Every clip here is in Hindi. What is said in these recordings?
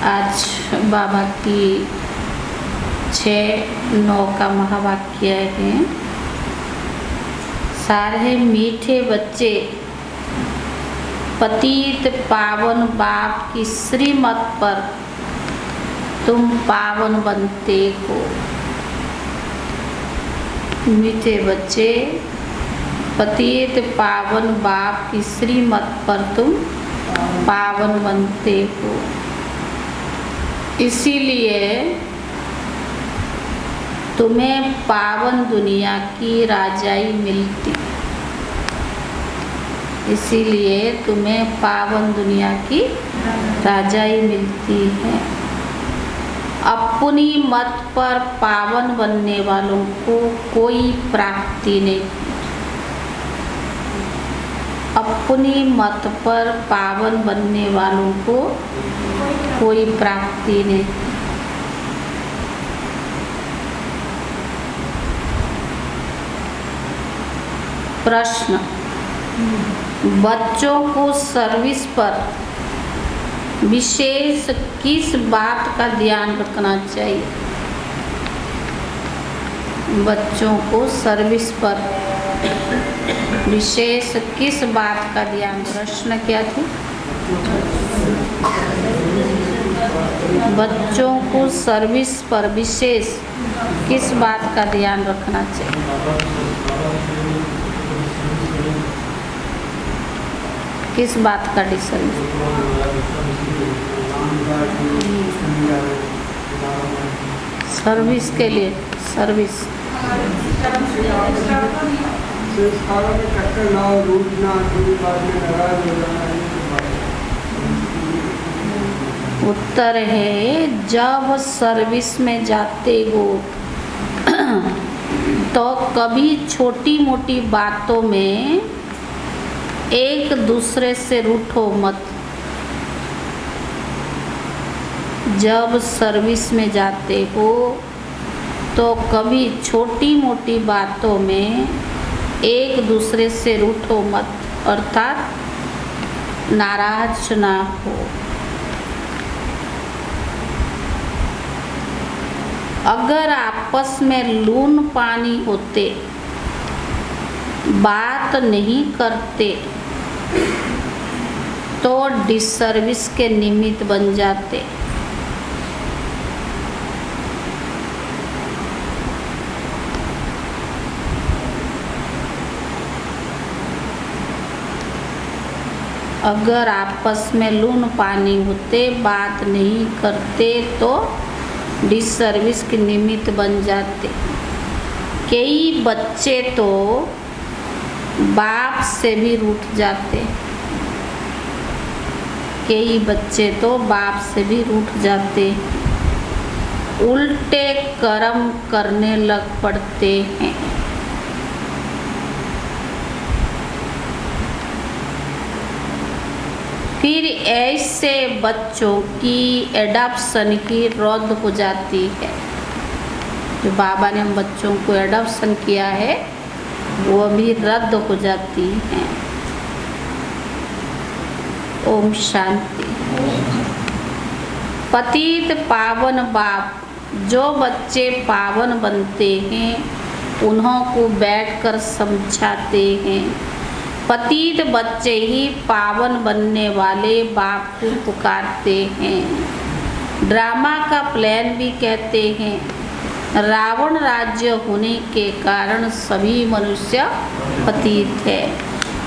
आज बाबा की 6-9 का महावाक्य है। सारे मीठे बच्चे पतित पावन बाप की श्रीमत पर तुम पावन बनते हो। मीठे बच्चे पतित पावन बाप की श्रीमत पर तुम पावन बनते हो। इसीलिए तुम्हें पावन दुनिया की राजाई मिलती। इसीलिए तुम्हें पावन दुनिया की राजाई मिलती है। अपनी मत पर पावन बनने वालों को कोई प्राप्ति नहीं। अपनी मत पर पावन बनने वालों को कोई प्राप्ति नहीं। प्रश्न, बच्चों को सर्विस पर विशेष किस बात का ध्यान रखना चाहिए? बच्चों को सर्विस पर विशेष किस बात का ध्यान? प्रश्न क्या थी? बच्चों को सर्विस पर विशेष किस बात का ध्यान रखना चाहिए? किस बात का डिसर्विस? सर्विस के लिए सर्विस उत्तर है, जब सर्विस में जाते हो तो कभी छोटी मोटी बातों में एक दूसरे से रूठो मत। जब सर्विस में जाते हो तो कभी छोटी मोटी बातों में एक दूसरे से रूठो मत, अर्थात नाराज ना हो। अगर आपस में लून पानी होते, बात नहीं करते तो डिसर्विस के निमित्त बन जाते। अगर आपस में लून पानी होते, बात नहीं करते तो डिसर्विस के निमित्त बन जाते। कई बच्चे तो बाप से भी रूठ जाते। कई बच्चे तो बाप से भी रूठ जाते, उल्टे कर्म करने लग पड़ते हैं। फिर ऐसे बच्चों की एडॉप्शन की रद्द हो जाती है। जो बाबा ने हम बच्चों को एडॉप्शन किया है वो भी रद्द हो जाती है। ओम शांति। पतित पावन बाप जो बच्चे पावन बनते हैं उन्हों को बैठकर समझाते हैं। पतित बच्चे ही पावन बनने वाले बाप को पुकारते हैं। ड्रामा का प्लान भी कहते हैं। रावण राज्य होने के कारण सभी मनुष्य पतित है।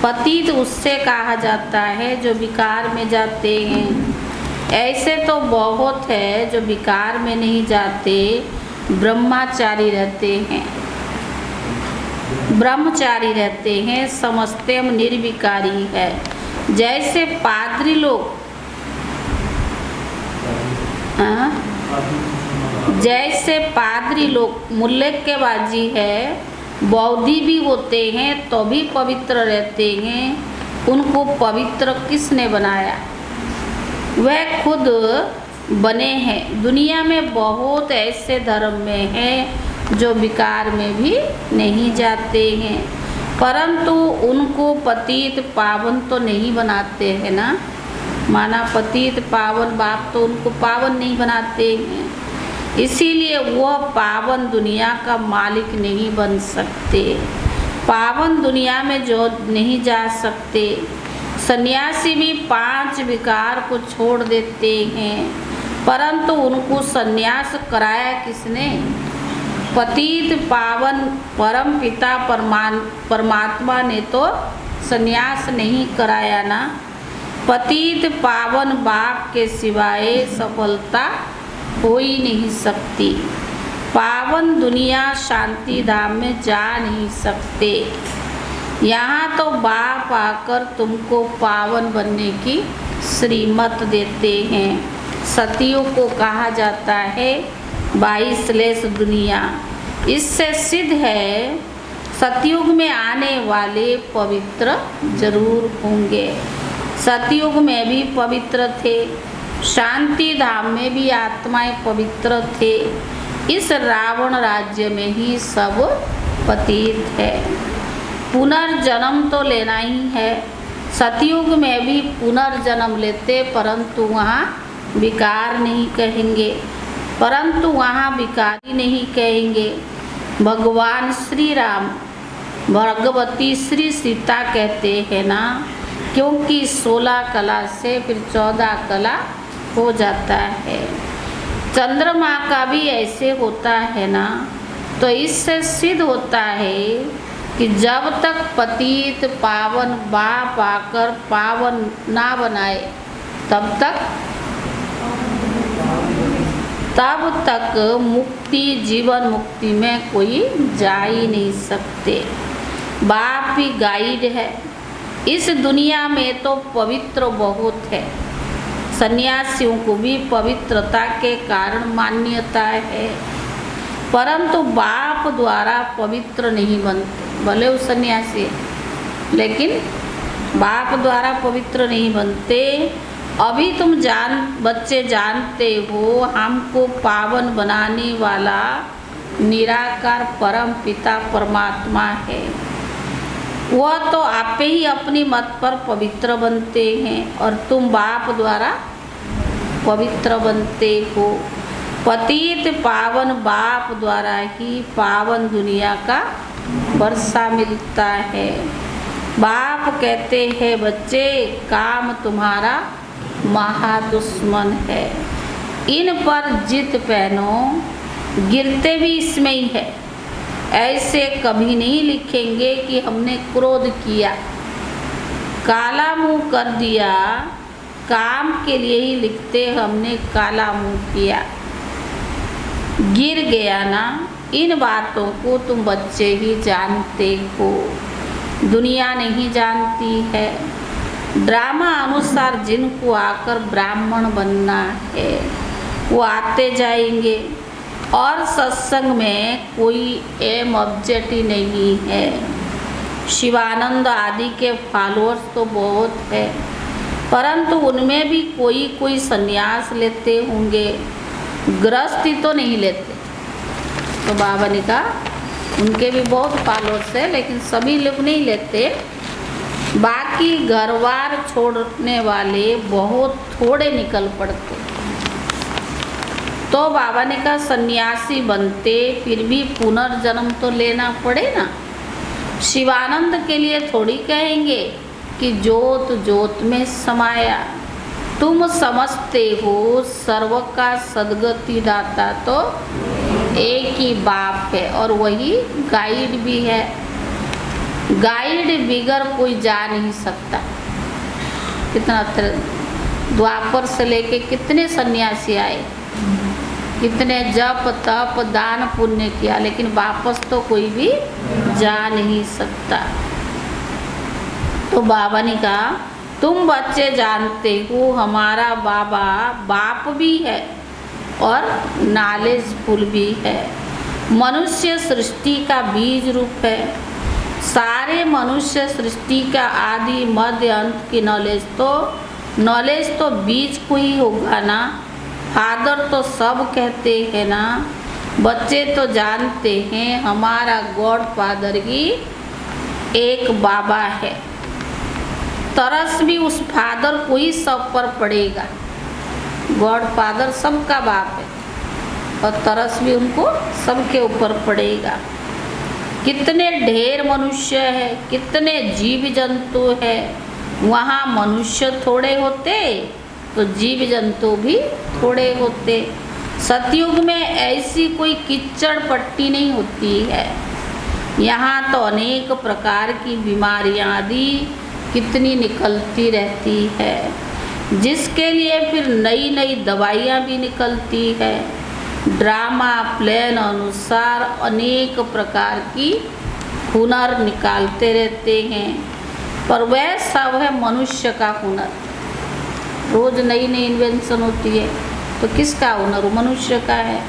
पतित उससे कहा जाता है जो विकार में जाते हैं। ऐसे तो बहुत है जो विकार में नहीं जाते, ब्रह्मचारी रहते हैं। ब्रह्मचारी रहते हैं, समझते हम निर्विकारी है। जैसे पादरी लोग मुल्लेकेबाजी है, बौद्धि भी होते हैं तो भी पवित्र रहते हैं। उनको पवित्र किसने बनाया? वह खुद बने हैं। दुनिया में बहुत ऐसे धर्म में हैं जो विकार में भी नहीं जाते हैं, परंतु उनको पतित पावन तो नहीं बनाते हैं ना। माना पतित पावन बाप तो उनको पावन नहीं बनाते हैं, इसीलिए वह पावन दुनिया का मालिक नहीं बन सकते, पावन दुनिया में जो नहीं जा सकते। सन्यासी भी 5 विकार को छोड़ देते हैं, परंतु उनको सन्यास कराया किसने? पतित पावन परम पिता परमात्मा ने तो सन्यास नहीं कराया ना। पतित पावन बाप के सिवाय सफलता हो ही नहीं सकती। पावन दुनिया शांति धाम में जा नहीं सकते। यहाँ तो बाप आकर तुमको पावन बनने की श्रीमत देते हैं। सतियों को कहा जाता है 22 दुनिया। इससे सिद्ध है सतयुग में आने वाले पवित्र जरूर होंगे। सतयुग में भी पवित्र थे, शांति धाम में भी आत्माएं पवित्र थे। इस रावण राज्य में ही सब पतित है। पुनर्जन्म तो लेना ही है। सतयुग में भी पुनर्जन्म लेते, परंतु वहाँ विकार नहीं कहेंगे, परंतु वहाँ विकारी नहीं कहेंगे। भगवान श्री राम भगवती श्री सीता कहते हैं ना, क्योंकि 16 कला से फिर 14 कला हो जाता है। चंद्रमा का भी ऐसे होता है ना, तो इससे सिद्ध होता है कि जब तक पतित पावन बाप आकर पावन ना बनाए तब तक मुक्ति, जीवन मुक्ति में कोई जा ही नहीं सकते। बाप भी गाइड है। इस दुनिया में तो पवित्र बहुत है। सन्यासियों को भी पवित्रता के कारण मान्यता है, परंतु बाप द्वारा पवित्र नहीं बनते। भले वो सन्यासी, लेकिन बाप द्वारा पवित्र नहीं बनते। अभी तुम बच्चे जानते हो हमको पावन बनाने वाला निराकार परम पिता परमात्मा है। वह तो आपे ही अपनी मत पर पवित्र बनते हैं और तुम बाप द्वारा पवित्र बनते हो। पतित पावन बाप द्वारा ही पावन दुनिया का वर्षा मिलता है। बाप कहते हैं बच्चे, काम तुम्हारा महादुश्मन है, इन पर जित पहनो। गिरते भी इसमें ही है। ऐसे कभी नहीं लिखेंगे कि हमने क्रोध किया, काला मुंह कर दिया। काम के लिए ही लिखते हमने काला मुंह किया, गिर गया ना। इन बातों को तुम बच्चे ही जानते हो, दुनिया नहीं जानती है। ड्रामा अनुसार जिनको आकर ब्राह्मण बनना है वो आते जाएंगे, और सत्संग में कोई एम ऑब्जेक्ट ही नहीं है। शिवानंद आदि के फॉलोअर्स तो बहुत है, परंतु उनमें भी कोई संन्यास लेते होंगे, गृहस्थी तो नहीं लेते। तो बाबा ने कहा उनके भी बहुत फॉलोअर्स है, लेकिन सभी लोग नहीं लेते। बाकी घरवार छोड़ने वाले बहुत थोड़े निकल पड़ते। तो बाबा ने कहा सन्यासी बनते फिर भी पुनर्जन्म तो लेना पड़े ना। शिवानंद के लिए थोड़ी कहेंगे कि जोत जोत में समाया। तुम समझते हो सर्व का सद्गति दाता तो एक ही बाप है, और वही गाइड भी है। गाइड बिगर कोई जा नहीं सकता। कितना द्वापर से लेके कितने सन्यासी आए, कितने जप तप दान पुण्य किया, लेकिन वापस तो कोई भी जा नहीं सकता। तो बाबा ने कहा तुम बच्चे जानते हो हमारा बाबा बाप भी है और नॉलेजफुल भी है। मनुष्य सृष्टि का बीज रूप है। सारे मनुष्य सृष्टि का आदि मध्य अंत की नॉलेज तो बीज को ही होगा ना। फादर तो सब कहते हैं ना। बच्चे तो जानते हैं हमारा गॉड फादर ही एक बाबा है। तरस भी उस फादर को ही सब पर पड़ेगा। गॉड फादर सबका बाप है और तरस भी उनको सबके ऊपर पड़ेगा। कितने ढेर मनुष्य है, कितने जीव जंतु है, वहाँ मनुष्य थोड़े होते तो जीव जंतु भी थोड़े होते। सतयुग में ऐसी कोई कीचड़ पट्टी नहीं होती है। यहाँ तो अनेक प्रकार की बीमारियाँ आदि कितनी निकलती रहती है, जिसके लिए फिर नई नई दवाइयाँ भी निकलती है। ड्रामा प्लान अनुसार अनेक प्रकार की हुनर निकालते रहते हैं, पर वह सब है मनुष्य का हुनर। रोज नई नई इन्वेंशन होती है, तो किसका हुनर? मनुष्य का है।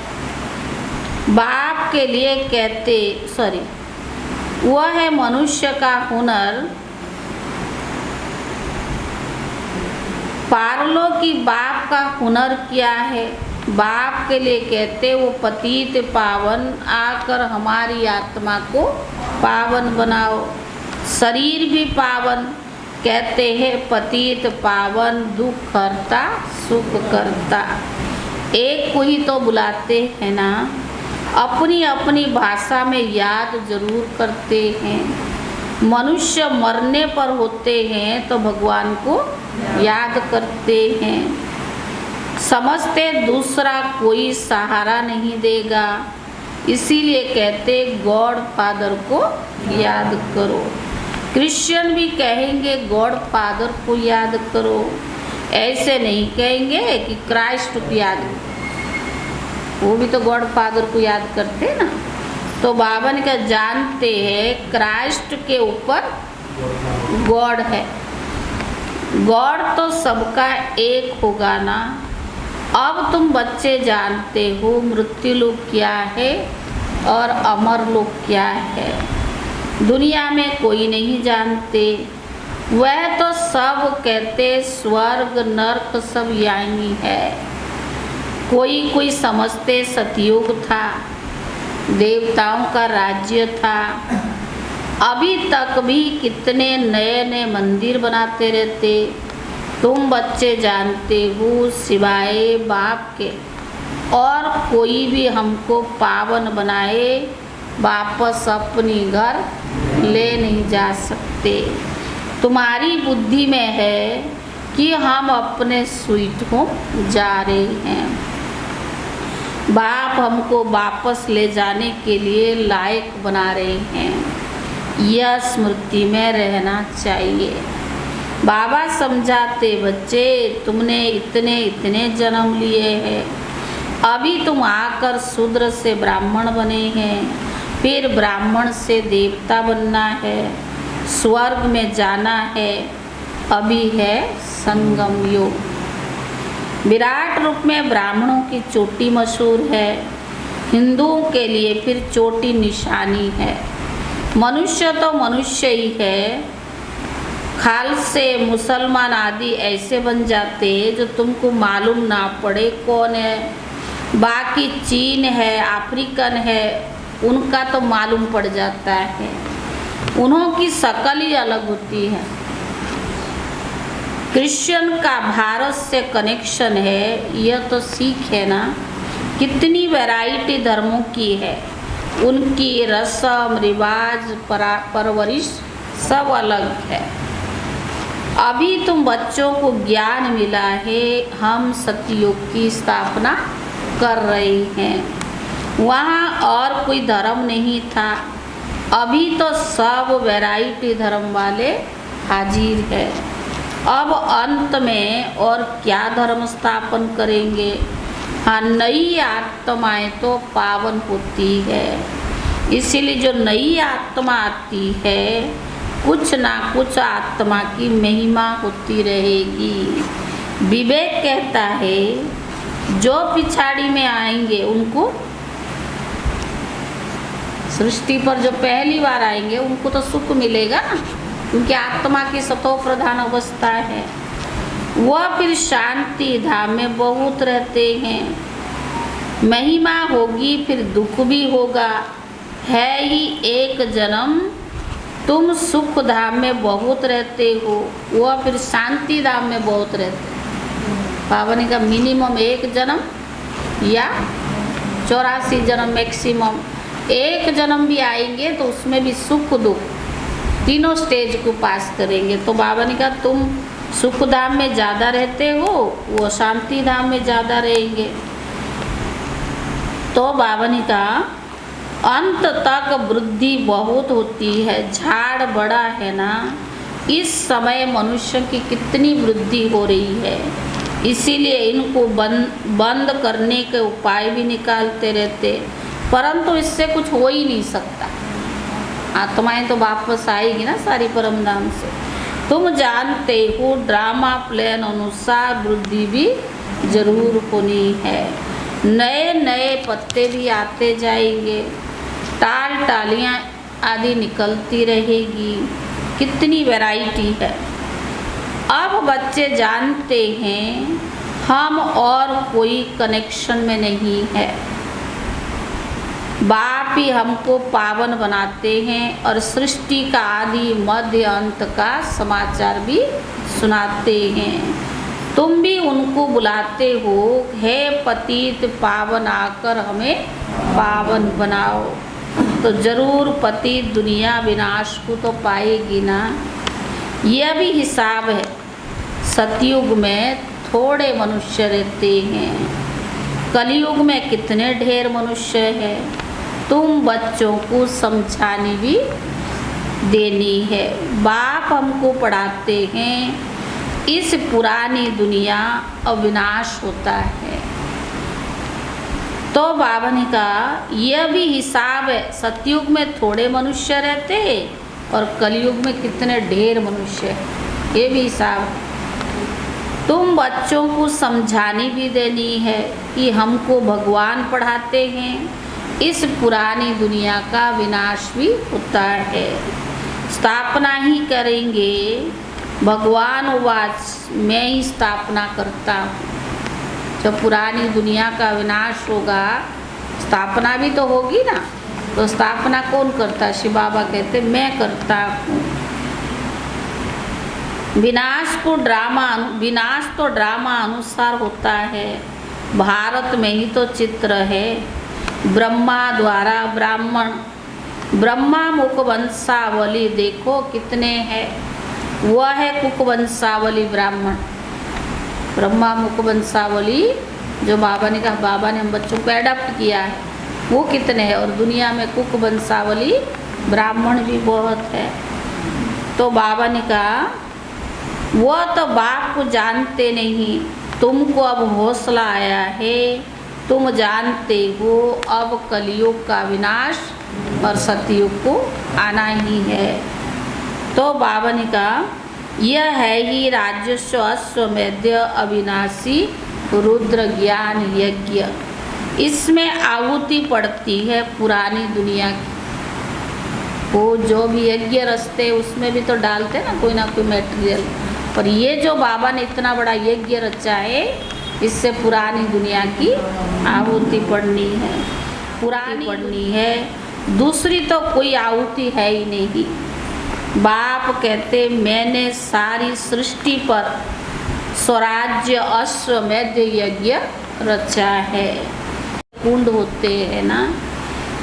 बाप के लिए कहते वह है मनुष्य का हुनर। पारलो की बाप का हुनर क्या है? बाप के लिए कहते वो पतित पावन आकर हमारी आत्मा को पावन बनाओ। शरीर भी पावन, कहते हैं पतित पावन दुख करता सुख करता। एक को ही तो बुलाते हैं ना, अपनी अपनी भाषा में याद जरूर करते हैं। मनुष्य मरने पर होते हैं तो भगवान को याद करते हैं। समझते दूसरा कोई सहारा नहीं देगा, इसीलिए कहते गॉड फादर को याद करो। क्रिश्चियन भी कहेंगे गॉड फादर को याद करो, ऐसे नहीं कहेंगे कि क्राइस्ट को याद करो। वो भी तो गॉड फादर को याद करते ना। तो बाबा ने कहा जानते हैं क्राइस्ट के ऊपर गॉड है। गॉड तो सबका एक होगा ना। अब तुम बच्चे जानते हो मृत्यु लोक क्या है और अमर लोक क्या है। दुनिया में कोई नहीं जानते, वह तो सब कहते स्वर्ग नरक सब यहीं है। कोई समझते सतयुग था, देवताओं का राज्य था। अभी तक भी कितने नए नए मंदिर बनाते रहते। तुम बच्चे जानते हो सिवाय बाप के और कोई भी हमको पावन बनाए वापस अपनी घर ले नहीं जा सकते। तुम्हारी बुद्धि में है कि हम अपने स्वीट होम जा रहे हैं। बाप हमको वापस ले जाने के लिए लायक बना रहे हैं, यह स्मृति में रहना चाहिए। बाबा समझाते बच्चे तुमने इतने इतने जन्म लिए हैं, अभी तुम आकर शूद्र से ब्राह्मण बने हैं, फिर ब्राह्मण से देवता बनना है, स्वर्ग में जाना है। अभी है संगम योग। विराट रूप में ब्राह्मणों की चोटी मशहूर है, हिंदुओं के लिए फिर चोटी निशानी है। मनुष्य तो मनुष्य ही है। खालसे मुसलमान आदि ऐसे बन जाते हैं जो तुमको मालूम ना पड़े कौन है। बाकी चीन है, अफ्रीकन है, उनका तो मालूम पड़ जाता है। उन्हों की शक्ल ही अलग होती है। क्रिश्चियन का भारत से कनेक्शन है, यह तो सीख है ना। कितनी वैरायटी धर्मों की है, उनकी रस्म रिवाज परवरिश सब अलग है। अभी तुम बच्चों को ज्ञान मिला है, हम सतयुग की स्थापना कर रहे हैं। वहाँ और कोई धर्म नहीं था, अभी तो सब वैरायटी धर्म वाले हाजिर है। अब अंत में और क्या धर्म स्थापन करेंगे। हाँ, नई आत्माएं तो पावन होती है, इसीलिए जो नई आत्मा आती है कुछ ना कुछ आत्मा की महिमा होती रहेगी। विवेक कहता है जो पिछाड़ी में आएंगे उनको, सृष्टि पर जो पहली बार आएंगे उनको तो सुख मिलेगा ना, क्योंकि आत्मा की सतो प्रधान अवस्था है। वह फिर शांति धाम में बहुत रहते हैं। महिमा होगी फिर दुख भी होगा, है ही एक जन्म तुम सुख धाम में बहुत रहते हो, वह फिर शांति धाम में बहुत रहते। पावनी का मिनिमम 1 जन्म या 84 जन्म मैक्सिमम, 1 जन्म भी आएंगे तो उसमें भी सुख दुख तीनों स्टेज को पास करेंगे। तो बाबा ने कहा तुम सुख धाम में ज़्यादा रहते हो, वो शांति धाम में ज़्यादा रहेंगे। तो बाबा ने कहा अंत तक वृद्धि बहुत होती है, झाड़ बड़ा है ना, इस समय मनुष्य की कितनी वृद्धि हो रही है, इसीलिए इनको बंद करने के उपाय भी निकालते रहते, परंतु इससे कुछ हो ही नहीं सकता। आत्माएं तो वापस आएगी ना सारी परम धाम से। तुम जानते हो ड्रामा प्लान अनुसार वृद्धि भी जरूर होनी है, नए नए पत्ते भी आते जाएंगे, टाल टालियाँ आदि निकलती रहेगी, कितनी वैरायटी है। अब बच्चे जानते हैं हम और कोई कनेक्शन में नहीं है, बाप ही हमको पावन बनाते हैं और सृष्टि का आदि मध्य अंत का समाचार भी सुनाते हैं। तुम भी उनको बुलाते हो, हे पतित पावन आकर हमें पावन बनाओ, तो जरूर पतित दुनिया विनाश को तो पाएगी ना। यह भी हिसाब है, सतयुग में थोड़े मनुष्य रहते हैं, कलयुग में कितने ढेर मनुष्य हैं। तुम बच्चों को समझानी भी देनी है। बाप हमको पढ़ाते हैं इस पुरानी दुनिया अविनाश होता है। तो बाबा ने कहा यह भी हिसाब है, सतयुग में थोड़े मनुष्य रहते हैं और कलयुग में कितने ढेर मनुष्य हैं, ये भी हिसाब है। तुम बच्चों को समझानी भी देनी है कि हमको भगवान पढ़ाते हैं इस पुरानी दुनिया का विनाश भी होता है, स्थापना ही करेंगे। भगवान वाच मैं ही स्थापना करता हूँ। जब पुरानी दुनिया का विनाश होगा स्थापना भी तो होगी ना, तो स्थापना कौन करता? शिव बाबा कहते मैं करता हूँ। विनाश तो ड्रामा अनुसार होता है। भारत में ही तो चित्र है, ब्रह्मा द्वारा ब्रह्मा मुख वंशावली देखो कितने हैं, वह है कुक वंशावली ब्राह्मण। ब्रह्मा मुख वंशावली जो बाबा ने कहा, बाबा ने हम बच्चों को एडप्ट किया है, वो कितने हैं। और दुनिया में कुक वंशावली ब्राह्मण भी बहुत है। तो बाबा ने कहा वह तो बाप को जानते नहीं, तुमको अब हौसला आया है, तुम जानते हो अब कलयुग का विनाश और सतयुग को आना ही है। तो बाबा ने कहा यह है ही राजस्व अश्वमेध अविनाशी रुद्र ज्ञान यज्ञ, इसमें आहुति पड़ती है पुरानी दुनिया की। वो जो भी यज्ञ रचते उसमें भी तो डालते ना कोई मटेरियल, पर ये जो बाबा ने इतना बड़ा यज्ञ रचा है इससे पुरानी दुनिया की आहुति पड़नी है, पुरानी पड़नी है, दूसरी तो कोई आहुति है ही नहीं। बाप कहते मैंने सारी सृष्टि पर स्वराज्य अश्वमेध यज्ञ रचा है। कुंड होते हैं ना,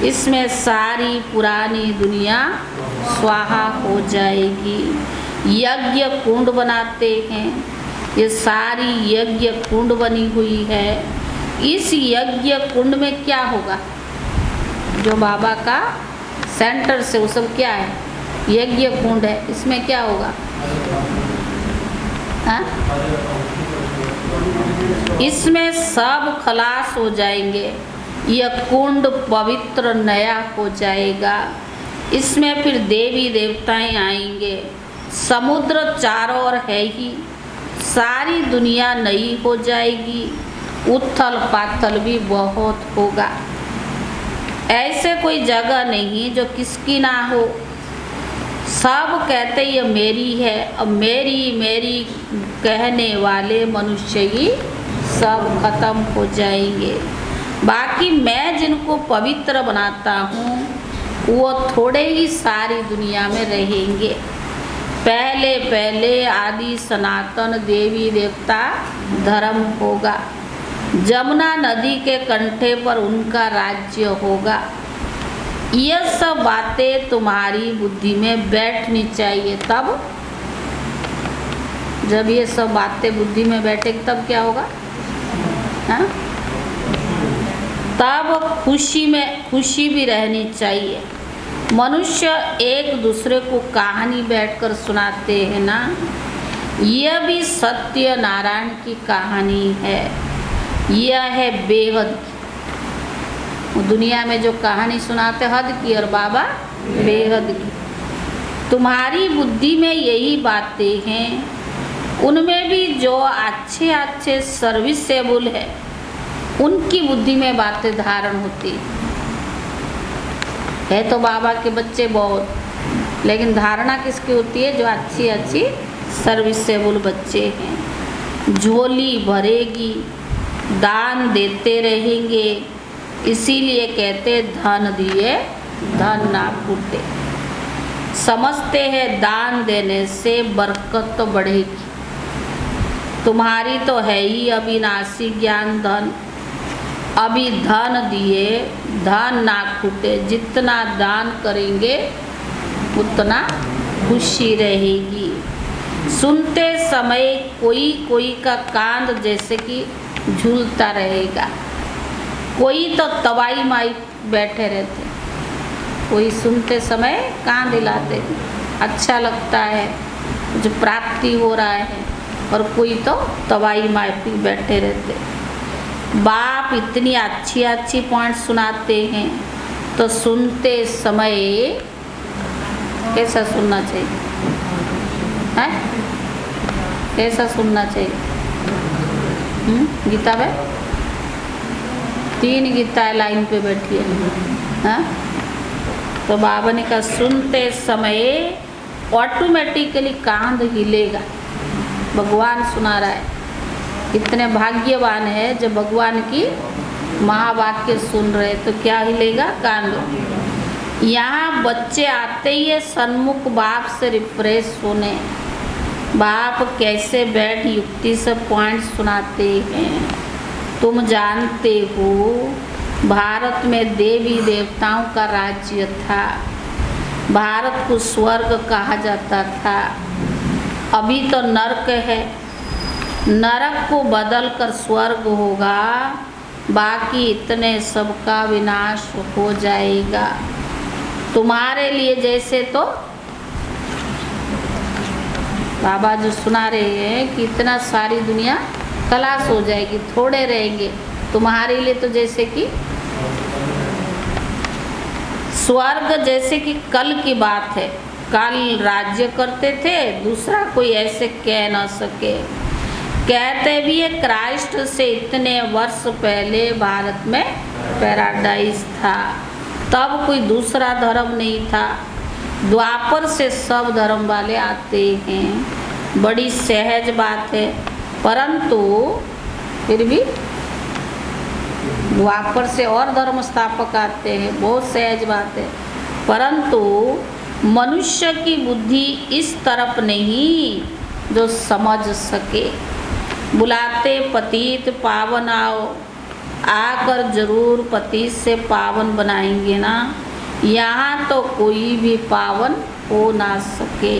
इसमें सारी पुरानी दुनिया स्वाहा हो जाएगी। यज्ञ कुंड बनाते हैं, ये सारी यज्ञ कुंड बनी हुई है। इस यज्ञ कुंड में क्या होगा? जो बाबा का सेंटर से वो सब क्या है? यज्ञ कुंड है। इसमें क्या होगा? हाँ? इसमें सब खलास हो जाएंगे, यह कुंड पवित्र नया हो जाएगा। इसमें फिर देवी देवताएं आएंगे, समुद्र चारों ओर है ही, सारी दुनिया नई हो जाएगी, उथल पाथल भी बहुत होगा। ऐसे कोई जगह नहीं जो किसकी ना हो। सब कहते ये मेरी है, अब मेरी मेरी कहने वाले मनुष्य ही सब खत्म हो जाएंगे। बाकी मैं जिनको पवित्र बनाता हूँ वो थोड़े ही सारी दुनिया में रहेंगे। पहले पहले आदि सनातन देवी देवता धर्म होगा। जमुना नदी के कंठे पर उनका राज्य होगा। ये सब बातें तुम्हारी बुद्धि में बैठनी चाहिए। तब जब ये सब बातें बुद्धि में बैठेगी तब क्या होगा? हाँ? तब खुशी भी रहनी चाहिए। मनुष्य एक दूसरे को कहानी बैठकर सुनाते हैं ना, यह भी सत्य नारायण की कहानी है। यह है बेहद की। दुनिया में जो कहानी सुनाते हद की और बाबा बेहद की। तुम्हारी बुद्धि में यही बातें हैं। उनमें भी जो अच्छे अच्छे सर्विसेबल है उनकी बुद्धि में बातें धारण होती है। तो बाबा के बच्चे बहुत, लेकिन धारणा किसकी होती है? जो अच्छी अच्छी सर्विसेबल बच्चे हैं। झोली भरेगी, दान देते रहेंगे। इसीलिए कहते धन दिए धन ना फूटे। समझते हैं दान देने से बरकत तो बढ़ेगी। तुम्हारी तो है ही अविनाशी ज्ञान धन। अभी धन दिए धन ना फूटे। जितना दान करेंगे उतना खुशी रहेगी। सुनते समय कोई कोई का कांध जैसे कि झूलता रहेगा। कोई तो तवाई माई बैठे रहते, कोई सुनते समय कान हिलाते, अच्छा लगता है, जो प्राप्ति हो रहा है। और कोई तो तवाई माई पे बैठे रहते। बाप इतनी अच्छी अच्छी पॉइंट सुनाते हैं तो सुनते समय कैसा सुनना चाहिए? है कैसा सुनना चाहिए? गीता में 3 गीता लाइन पे बैठी है। हाँ? तो बाबा ने कहा सुनते समय ऑटोमेटिकली कांध हिलेगा। भगवान सुना रहा है। इतने भाग्यवान है जब भगवान की महावाक्य सुन रहे, तो क्या हिलेगा? कांध। यहाँ बच्चे आते ही है सन्मुख बाप से रिफ्रेश होने। बाप कैसे बैठ युक्ति से पॉइंट सुनाते हैं। तुम जानते हो भारत में देवी देवताओं का राज्य था। भारत को स्वर्ग कहा जाता था। अभी तो नरक है। नरक को बदलकर स्वर्ग होगा। बाकी इतने सबका विनाश हो जाएगा। तुम्हारे लिए जैसे तो बाबा जो सुना रहे हैं कि इतना सारी दुनिया खलास हो जाएगी, थोड़े रहेंगे। तुम्हारे लिए तो जैसे कि स्वर्ग, जैसे कि कल की बात है। कल राज्य करते थे, दूसरा कोई ऐसे कह न सके। कहते भी है क्राइस्ट से इतने वर्ष पहले भारत में पैराडाइज था। तब कोई दूसरा धर्म नहीं था। द्वापर से सब धर्म वाले आते हैं। बड़ी सहज बात है। परंतु फिर भी द्वापर से और धर्म स्थापक आते हैं, बहुत सहज बात है। परंतु मनुष्य की बुद्धि इस तरफ नहीं जो समझ सके। बुलाते पतित पावन आओ, आकर जरूर पतित से पावन बनाएंगे ना। यहाँ तो कोई भी पावन हो ना सके।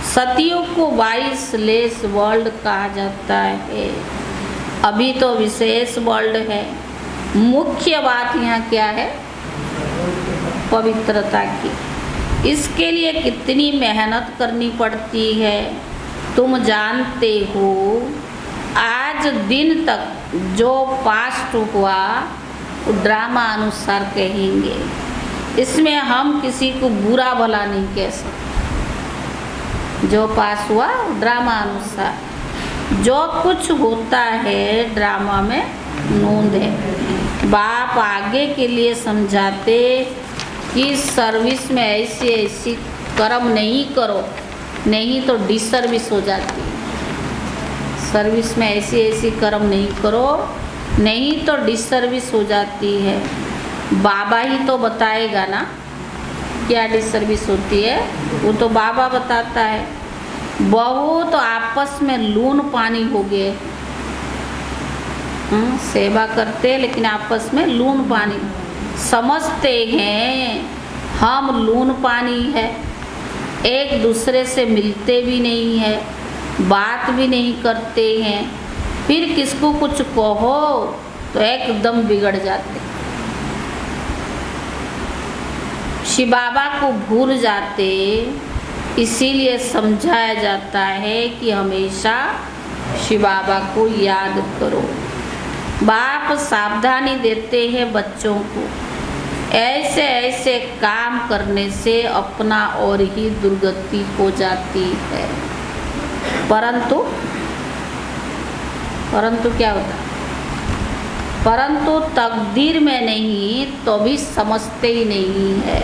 सतयुग को 22 लेस वर्ल्ड कहा जाता है। अभी तो विशेष वर्ल्ड है। मुख्य बात यहाँ क्या है? पवित्रता की। इसके लिए कितनी मेहनत करनी पड़ती है तुम जानते हो। आज दिन तक जो पास्ट हुआ वो ड्रामा अनुसार कहेंगे। इसमें हम किसी को बुरा भला नहीं कह सकते। जो पास हुआ ड्रामा अनुसार। जो कुछ होता है ड्रामा में नोंद है। बाप आगे के लिए समझाते कि सर्विस में ऐसी ऐसी कर्म नहीं करो, नहीं तो डिसर्विस हो जाती है। सर्विस में ऐसी ऐसी कर्म नहीं करो, नहीं तो डिसर्विस हो जाती है। बाबा ही तो बताएगा ना। क्या डिसर्विस होती है वो तो बाबा बताता है। बहुत तो आपस में लून पानी हो गए, सेवा करते लेकिन आपस में लून पानी, समझते हैं हम लून पानी है, एक दूसरे से मिलते भी नहीं है, बात भी नहीं करते हैं, फिर किसको कुछ कहो तो एकदम बिगड़ जाते, शिव बाबा को भूल जाते। इसीलिए समझाया जाता है कि हमेशा शिव बाबा को याद करो। बाप सावधानी देते हैं बच्चों को, ऐसे ऐसे काम करने से अपना और ही दुर्गति हो जाती है। परंतु क्या होता, परंतु तकदीर में नहीं तो भी समझते ही नहीं है।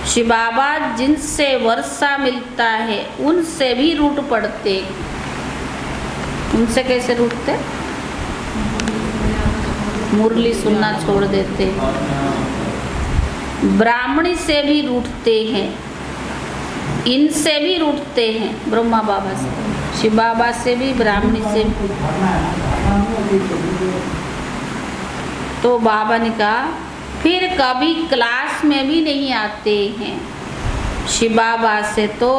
शिव बाबा जिनसे वर्षा मिलता है उनसे भी रूठ पड़ते। उनसे कैसे रूठते? मुरली सुनना छोड़ देते, ब्राह्मणी से भी रूठते हैं, इनसे भी रूठते हैं, ब्रह्मा बाबा से, शिव बाबा से भी, ब्राह्मणी से भी। तो बाबा ने कहा फिर कभी क्लास में भी नहीं आते हैं। शिव बाबा से तो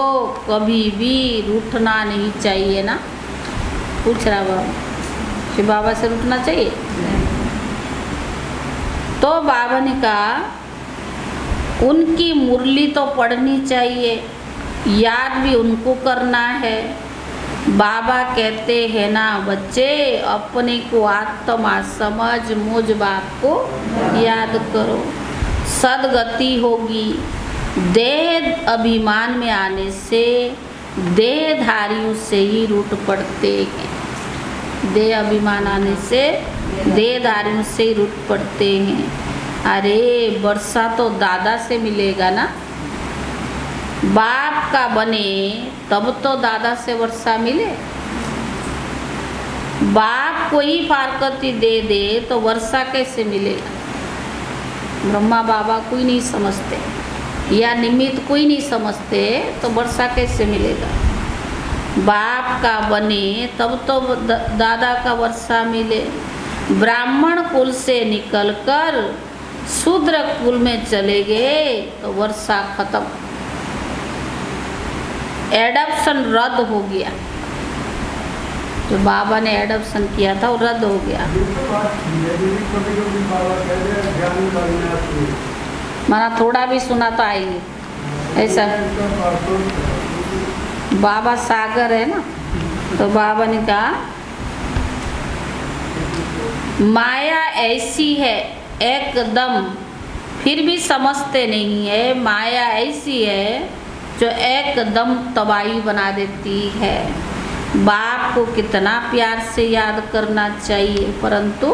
कभी भी रूठना नहीं चाहिए ना? पूछ रहा बाबा, शिव बाबा से रूठना चाहिए? तो बाबा ने कहा उनकी मुरली तो पढ़नी चाहिए, याद भी उनको करना है। बाबा कहते हैं ना बच्चे, अपने को आत्मा समझ, मुझ बाप को याद करो, सदगति होगी। देह अभिमान में आने से देहधारियों से ही रूठ पड़ते हैं, देह अभिमान आने से देहधारियों से ही रूठ पड़ते हैं। अरे वर्षा तो दादा से मिलेगा ना, बाप का बने तब तो दादा से वर्षा मिले। बाप को ही फारकती दे दे तो वर्षा कैसे मिलेगा? ब्रह्मा बाबा को ही नहीं समझते या निमित्त को ही नहीं समझते तो वर्षा कैसे मिलेगा? बाप का बने तब तो दादा का वर्षा मिले। ब्राह्मण कुल से निकलकर शूद्र कुल में चले गए तो वर्षा खत्म, एडॉप्शन रद्द हो गया। जो बाबा ने एडॉप्शन किया था वो रद्द हो गया। माना थोड़ा भी सुना तो आएंगे ऐसा। बाबा सागर है ना, तो बाबा ने कहा माया ऐसी है एकदम, फिर भी समझते नहीं है। माया ऐसी है जो एकदम तबाही बना देती है। बाप को कितना प्यार से याद करना चाहिए परंतु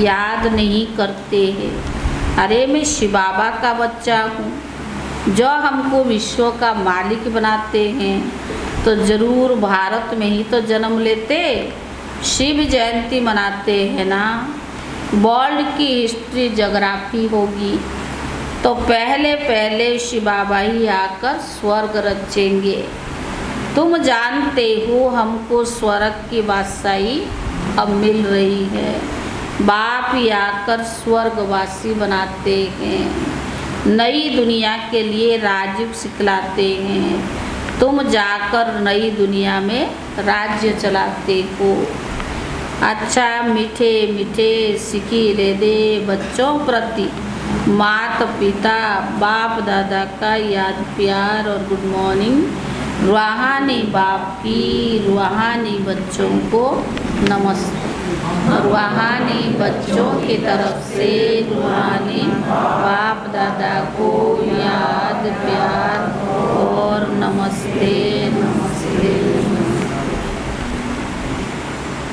याद नहीं करते हैं। अरे मैं शिव बाबा का बच्चा हूँ, जो हमको विश्व का मालिक बनाते हैं तो ज़रूर भारत में ही तो जन्म लेते, शिव जयंती मनाते हैं ना। वर्ल्ड की हिस्ट्री जोग्राफी होगी तो पहले पहले शिव बाबा ही आकर स्वर्ग रचेंगे। तुम जानते हो हमको स्वर्ग की बादशाही अब मिल रही है। बाप ही आकर स्वर्गवासी बनाते हैं, नई दुनिया के लिए राजयोग सिखलाते हैं। तुम जाकर नई दुनिया में राज्य चलाते हो। अच्छा मीठे मीठे सिखी ले दे बच्चों प्रति माता पिता बाप दादा का याद प्यार और गुड मॉर्निंग। रूहानी बाप की रूहानी बच्चों को नमस्ते। रूहानी बच्चों की तरफ से रूहानी बाप दादा को याद प्यार और नमस्ते नमस्ते।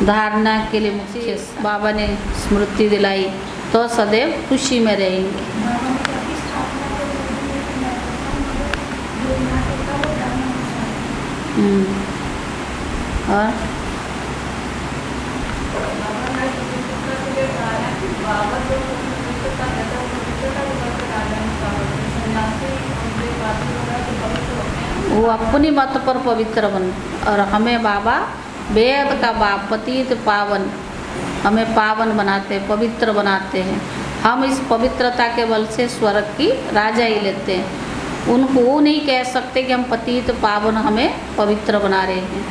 धारणा के लिए मुख्य बाबा ने स्मृति दिलाई तो सदैव खुशी में रहेंगे। और वो अपनी मत पर पवित्र बन, और हमें बाबा वेद का बाप पतित पावन हमें पावन बनाते, पवित्र बनाते हैं। हम इस पवित्रता के बल से स्वर्ग की राजा ही लेते हैं। उनको वो नहीं कह सकते कि हम पतित पावन हमें पवित्र बना रहे हैं,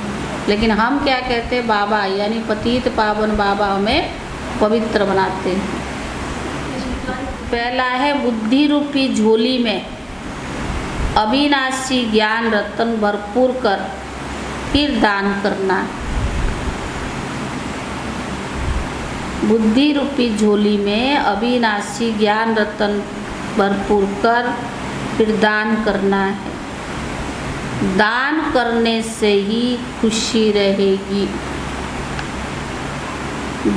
लेकिन हम क्या कहते हैं, बाबा यानी पतित पावन बाबा हमें पवित्र बनाते हैं। पहला है बुद्धि रूपी झोली में अविनाशी ज्ञान रत्न भरपूर कर फिर दान करना। बुद्धि रूपी झोली में अविनाशी ज्ञान रत्न भरपूर कर फिर दान करना है। दान करने से ही खुशी रहेगी,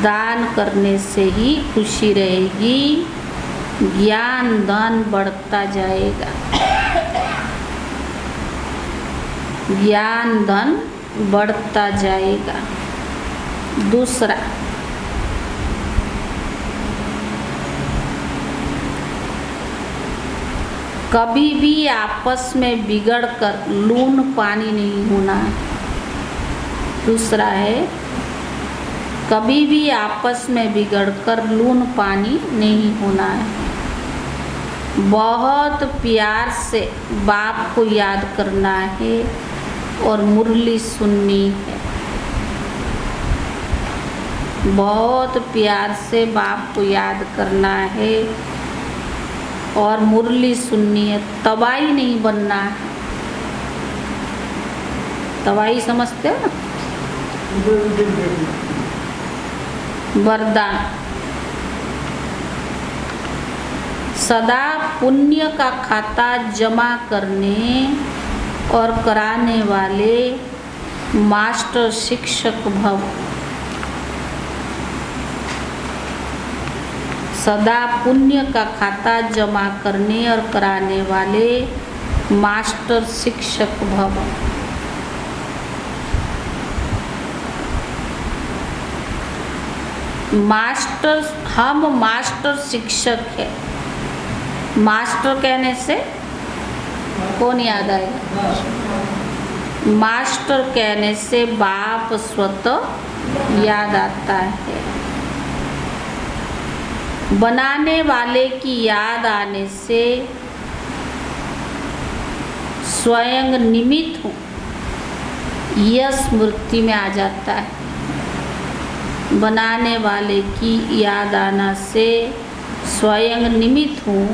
दान करने से ही खुशी रहेगी, ज्ञान धन बढ़ता जाएगा, ज्ञान धन बढ़ता जाएगा। दूसरा, कभी भी आपस में बिगड़कर लून पानी नहीं होना है। दूसरा है, कभी भी आपस में बिगड़कर लून पानी नहीं होना है। बहुत प्यार से बाप को याद करना है और मुरली सुननी है। बहुत प्यार से बाप को याद करना है और मुरली सुननी है। तबाही नहीं बनना है। तबाही समझते हो ना? वरदान, सदा पुण्य का खाता जमा करने और कराने वाले मास्टर शिक्षक भव। सदा पुण्य का खाता जमा करने और कराने वाले मास्टर शिक्षक भव। मास्टर, हम मास्टर शिक्षक है। मास्टर कहने से कौन याद आएगा? मास्टर कहने से बाप स्वतः याद आता है। बनाने वाले की याद आने से स्वयं निमित्त हूँ यह स्मृति में आ जाता है। बनाने वाले की याद आना से स्वयं निमित्त हूँ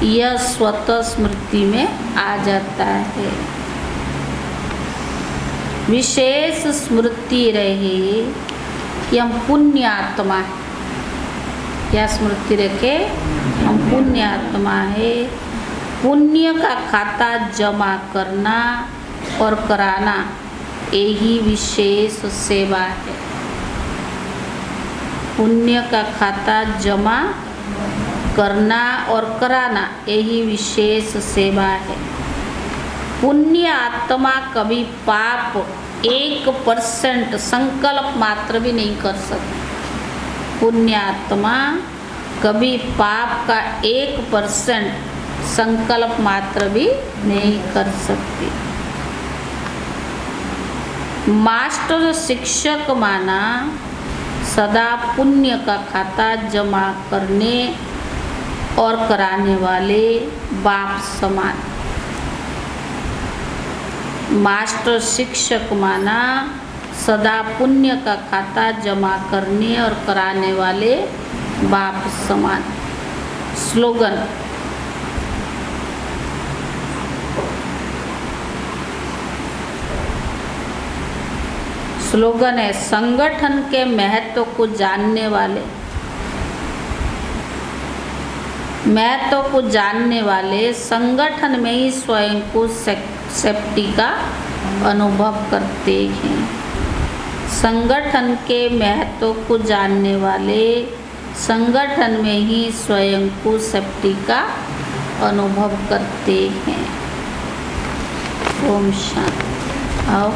यह स्वतः स्मृति में आ जाता है। विशेष स्मृति रहे कि हम पुण्य आत्मा है। क्या स्मृति रखे? हम पुण्य आत्मा है। पुण्य का खाता जमा करना और कराना यही विशेष सेवा है। पुण्य का खाता जमा करना और कराना यही विशेष सेवा है। पुण्य आत्मा कभी पाप 1% संकल्प मात्र भी नहीं कर सकती। पुण्य आत्मा कभी पाप का 1% संकल्प मात्र भी नहीं कर सकती। मास्टर शिक्षक माना सदा पुण्य का खाता जमा करने और कराने वाले बाप समान। मास्टर शिक्षक माना सदा पुण्य का खाता जमा करने और कराने वाले बाप समान। स्लोगन, स्लोगन है संगठन के महत्व को जानने वाले, महत्व को जानने वाले संगठन में ही स्वयं को सेफ्टी का अनुभव करते हैं। संगठन के महत्व को जानने वाले संगठन में ही स्वयं को सेफ्टी का अनुभव करते हैं। ओम शांति। आओ।